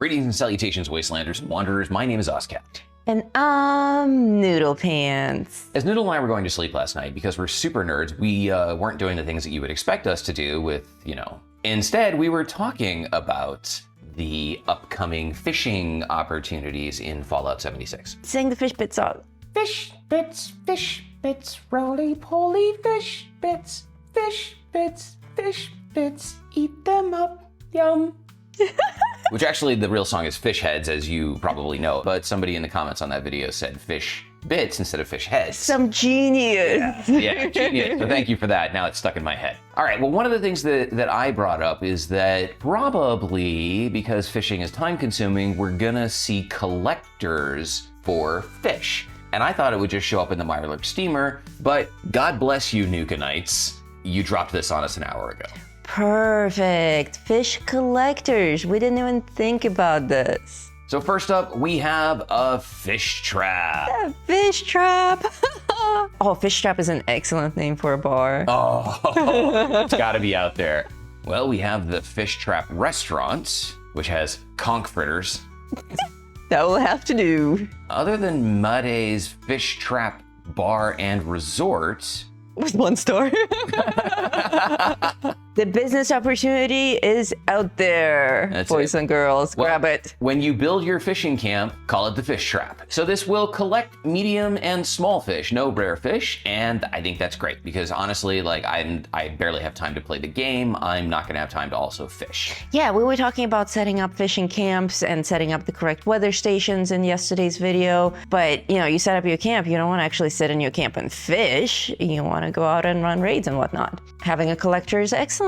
Greetings and salutations, Wastelanders and Wanderers. My name is Oskapt. And I'm Noodle Pants. As Noodle and I were going to sleep last night, because we're super nerds, we weren't doing the things that you would expect us to do with, Instead, we were talking about the upcoming fishing opportunities in Fallout 76. Sing the fish bit song. Fish bits, roly-poly fish bits, eat them up, yum. Which actually, the real song is Fish Heads, as you probably know, but somebody in the comments on that video said fish bits instead of fish heads. Some genius. Yeah, genius. So thank you for that. Now it's stuck in my head. All right, well, one of the things that I brought up is that probably because fishing is time consuming, we're gonna see collectors for fish. And I thought it would just show up in the Mirelurk steamer, but God bless you, Nukenites. You dropped this on us an hour ago. Perfect. Fish collectors. We didn't even think about this. So first up, we have a fish trap. A fish trap. Oh, fish trap is an excellent name for a bar. Oh, it's gotta be out there. Well, we have the Fish Trap Restaurant, which has conch fritters. That will have to do. Other than Muday's Fish Trap Bar and Resort, With 1 star. The business opportunity is out there. That's Boys it. and girls, Well, grab it. when you build your fishing camp, call it the Fish Trap. So this will collect medium and small fish, no rare fish, and I think that's great because honestly, I barely have time to play the game. I'm not gonna have time to also fish. Yeah, we were talking about setting up fishing camps and setting up the correct weather stations in yesterday's video. But, you set up your camp, you don't want to actually sit in your camp and fish. You want to go out and run raids and whatnot. Having a collector is excellent.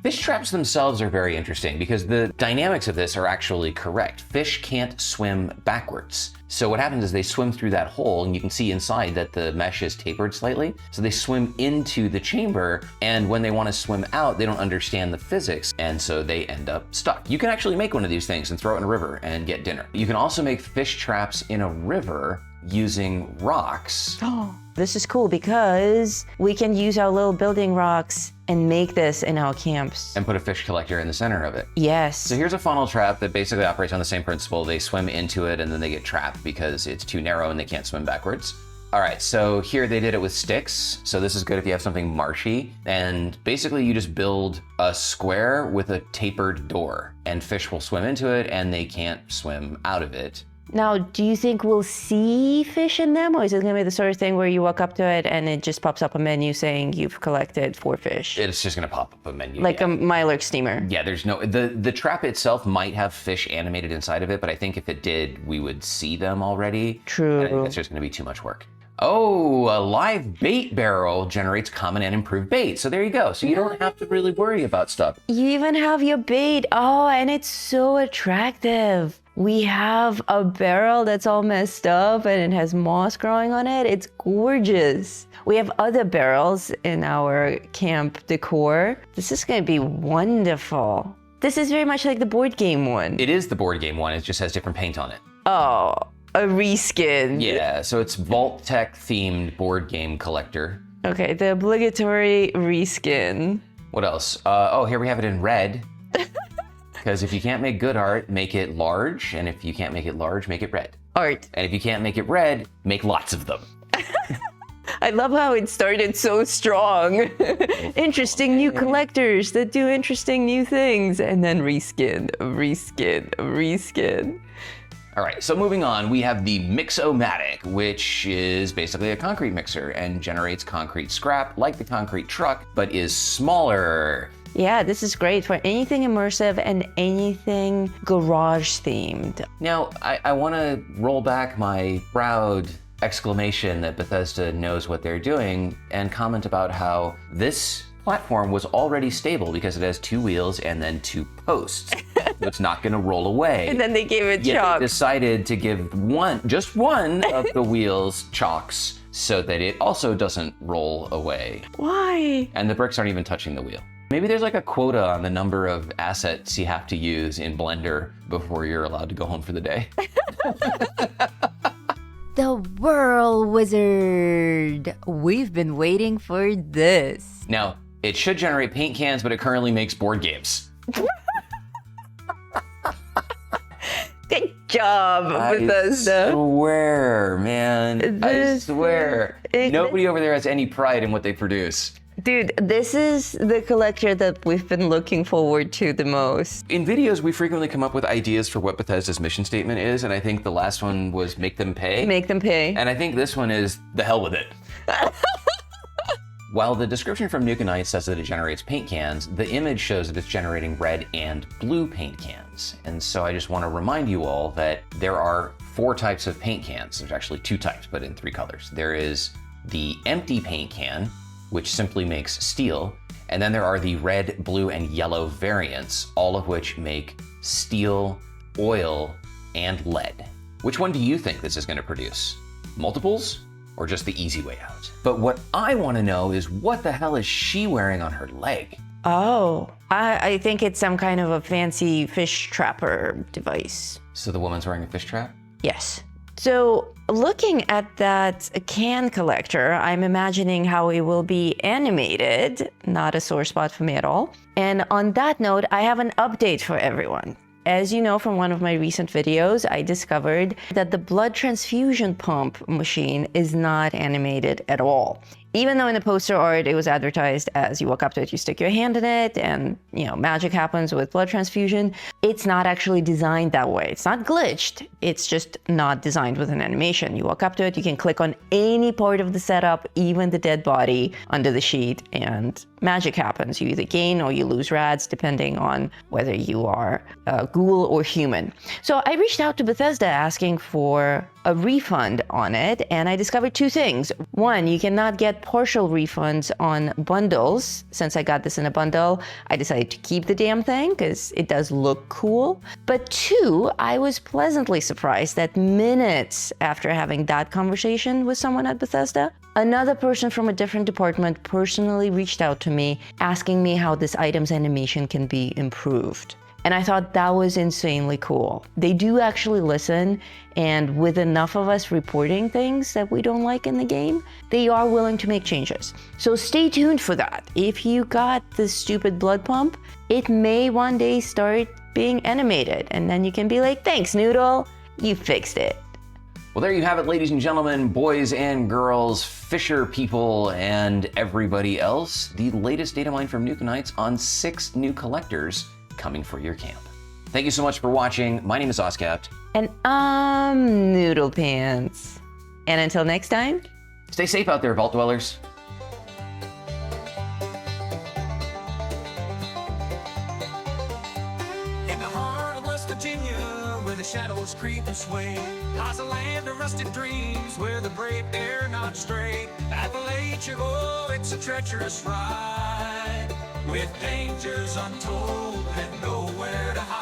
Fish traps themselves are very interesting because the dynamics of this are actually correct. Fish can't swim backwards. So what happens is they swim through that hole and you can see inside that the mesh is tapered slightly. So they swim into the chamber, and when they want to swim out, they don't understand the physics, and so they end up stuck. You can actually make one of these things and throw it in a river and get dinner. You can also make fish traps in a river using rocks. Oh, this is cool because we can use our little building rocks and make this in our camps. And put a fish collector in the center of it. Yes. So here's a funnel trap that basically operates on the same principle. They swim into it and then they get trapped because it's too narrow and they can't swim backwards. All right, so here they did it with sticks. So this is good if you have something marshy. And basically you just build a square with a tapered door and fish will swim into it and they can't swim out of it. Now, do you think we'll see fish in them, or is it going to be the sort of thing where you walk up to it and it just pops up a menu saying you've collected 4 fish? It's just gonna pop up a menu. Like a Mirelurk steamer. Yeah, there's no, the trap itself might have fish animated inside of it, but I think if it did, we would see them already. True. And I think that's just gonna be too much work. Oh, a live bait barrel generates common and improved bait. So there you go. So you don't have to really worry about stuff. You even have your bait. Oh, and it's so attractive. We have a barrel that's all messed up and it has moss growing on it. It's gorgeous. We have other barrels in our camp decor. This is going to be wonderful. This is very much like the board game one. It is the board game one. It just has different paint on it. Oh, a reskin. Yeah, so it's Vault Tech themed board game collector. Okay, the obligatory reskin. What else? Oh, here we have it in red. Because if you can't make good art, make it large. And if you can't make it large, make it red. Art. And if you can't make it red, make lots of them. I love how it started so strong. Interesting new collectors that do interesting new things. And then reskin, reskin, reskin. All right, so moving on, we have the Mix-O-Matic, which is basically a concrete mixer and generates concrete scrap like the concrete truck, but is smaller. Yeah, this is great for anything immersive and anything garage themed. Now, I want to roll back my proud exclamation that Bethesda knows what they're doing and comment about how this platform was already stable because it has 2 wheels and then 2 posts. So it's not going to roll away. And then they gave it Yet chalk. they decided to give just one of the wheels chocks so that it also doesn't roll away. Why? And the bricks aren't even touching the wheel. Maybe there's like a quota on the number of assets you have to use in Blender before you're allowed to go home for the day. The Whirl Wizard. We've been waiting for this. Now, it should generate paint cans, but it currently makes board games. job, Bethesda. I swear, man. I This swear. is- Nobody over there has any pride in what they produce. Dude, this is the collector that we've been looking forward to the most. In videos, we frequently come up with ideas for what Bethesda's mission statement is, and I think the last one was make them pay. Make them pay. And I think this one is the hell with it. While the description from Nuke and Knight says that it generates paint cans, the image shows that it's generating red and blue paint cans. And so I just want to remind you all that there are 4 types of paint cans. There's actually 2 types, but in 3 colors. There is the empty paint can, which simply makes steel. And then there are the red, blue, and yellow variants, all of which make steel, oil, and lead. Which one do you think this is going to produce? Multiples? Or just the easy way out? But what I want to know is what the hell is she wearing on her leg? Oh, I think it's some kind of a fancy fish trapper device. So the woman's wearing a fish trap? Yes. So looking at that can collector, I'm imagining how it will be animated. Not a sore spot for me at all. And on that note, I have an update for everyone. As you know from one of my recent videos, I discovered that the blood transfusion pump machine is not animated at all. Even though in the poster art it was advertised as you walk up to it, you stick your hand in it, and magic happens with blood transfusion, it's not actually designed that way. It's not glitched, it's just not designed with an animation. You walk up to it, you can click on any part of the setup, even the dead body under the sheet, and magic happens. You either gain or you lose rads depending on whether you are a ghoul or human. So I reached out to Bethesda asking for a refund on it, and I discovered 2 things. One, you cannot get partial refunds on bundles. Since I got this in a bundle, I decided to keep the damn thing because it does look cool. But 2, I was pleasantly surprised that minutes after having that conversation with someone at Bethesda, another person from a different department personally reached out to me asking me how this item's animation can be improved. And I thought that was insanely cool. They do actually listen, and with enough of us reporting things that we don't like in the game, they are willing to make changes. So stay tuned for that. If you got this stupid blood pump, it may one day start being animated, and then you can be like, thanks, Noodle, you fixed it. Well, there you have it, ladies and gentlemen, boys and girls, fisher people, and everybody else. The latest data mine from Nuke and Knights on 6 new collectors coming for your camp. Thank you so much for watching. My name is Oskapt. And I'm Noodle Pants. And until next time, Stay safe out there, Vault Dwellers. In the heart of West Virginia, where the shadows creep and sway, lies a land of rusted dreams, where the brave dare not stray. Appalachia, oh, it's a treacherous ride, with dangers untold and nowhere to hide.